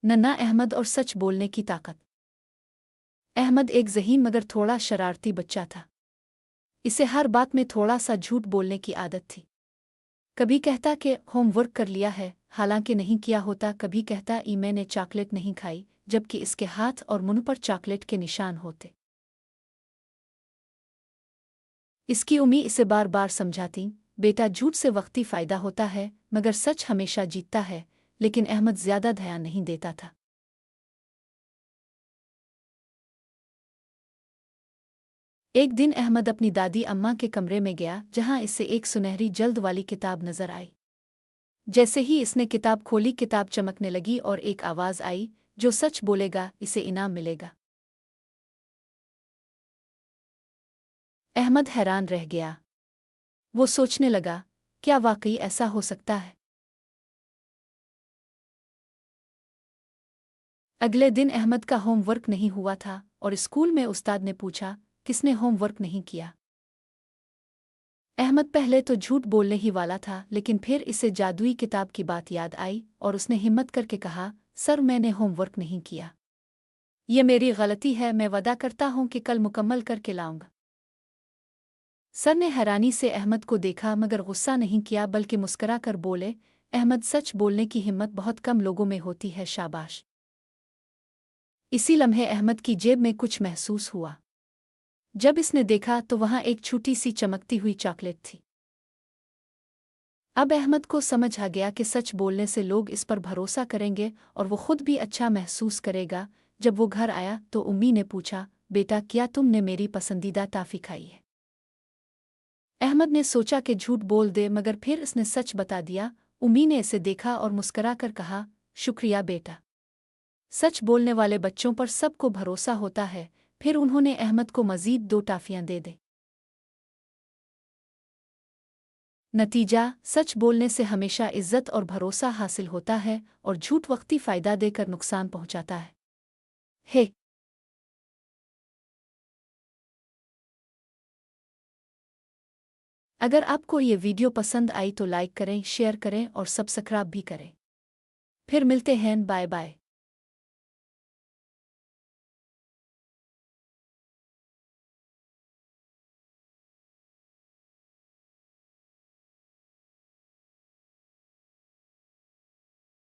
नन्ना अहमद और सच बोलने की ताकत। अहमद एक ज़हीन मगर थोड़ा शरारती बच्चा था। इसे हर बात में थोड़ा सा झूठ बोलने की आदत थी। कभी कहता कि होमवर्क कर लिया है, हालांकि नहीं किया होता। कभी कहता मैंने चॉकलेट नहीं खाई, जबकि इसके हाथ और मुंह पर चॉकलेट के निशान होते। इसकी उम्मी इसे बार बार समझाती, बेटा झूठ से वक्ती फ़ायदा होता है मगर सच हमेशा जीतता है। लेकिन अहमद ज़्यादा ध्यान नहीं देता था। एक दिन अहमद अपनी दादी अम्मा के कमरे में गया, जहां इसे एक सुनहरी जल्द वाली किताब नजर आई। जैसे ही इसने किताब खोली, किताब चमकने लगी और एक आवाज़ आई, जो सच बोलेगा इसे इनाम मिलेगा। अहमद हैरान रह गया। वो सोचने लगा, क्या वाकई ऐसा हो सकता है? अगले दिन अहमद का होमवर्क नहीं हुआ था और स्कूल में उस्ताद ने पूछा, किसने होमवर्क नहीं किया? अहमद पहले तो झूठ बोलने ही वाला था, लेकिन फिर इसे जादुई किताब की बात याद आई और उसने हिम्मत करके कहा, सर मैंने होमवर्क नहीं किया। ये मेरी गलती है, मैं वादा करता हूँ कि कल मुकम्मल करके लाऊंगा। सर ने हैरानी से अहमद को देखा मगर गुस्सा नहीं किया, बल्कि मुस्करा कर बोले, अहमद सच बोलने की हिम्मत बहुत कम लोगों में होती है, शाबाश। इसी लम्हे अहमद की जेब में कुछ महसूस हुआ। जब इसने देखा तो वहाँ एक छोटी सी चमकती हुई चॉकलेट थी। अब अहमद को समझ आ गया कि सच बोलने से लोग इस पर भरोसा करेंगे और वो खुद भी अच्छा महसूस करेगा। जब वो घर आया तो उम्मी ने पूछा, बेटा क्या तुमने मेरी पसंदीदा टॉफी खाई है? अहमद ने सोचा कि झूठ बोल दे, मगर फिर इसने सच बता दिया। उम्मी ने इसे देखा और मुस्करा कर कहा, शुक्रिया बेटा। सच बोलने वाले बच्चों पर सबको भरोसा होता है। फिर उन्होंने अहमद को मज़ीद 2 टॉफियां दे दी। नतीजा, सच बोलने से हमेशा इज्जत और भरोसा हासिल होता है और झूठ वक्ती फ़ायदा देकर नुकसान पहुंचाता है। हे अगर आपको ये वीडियो पसंद आई तो लाइक करें, शेयर करें और सब्सक्राइब भी करें। फिर मिलते हैं, बाय बाय।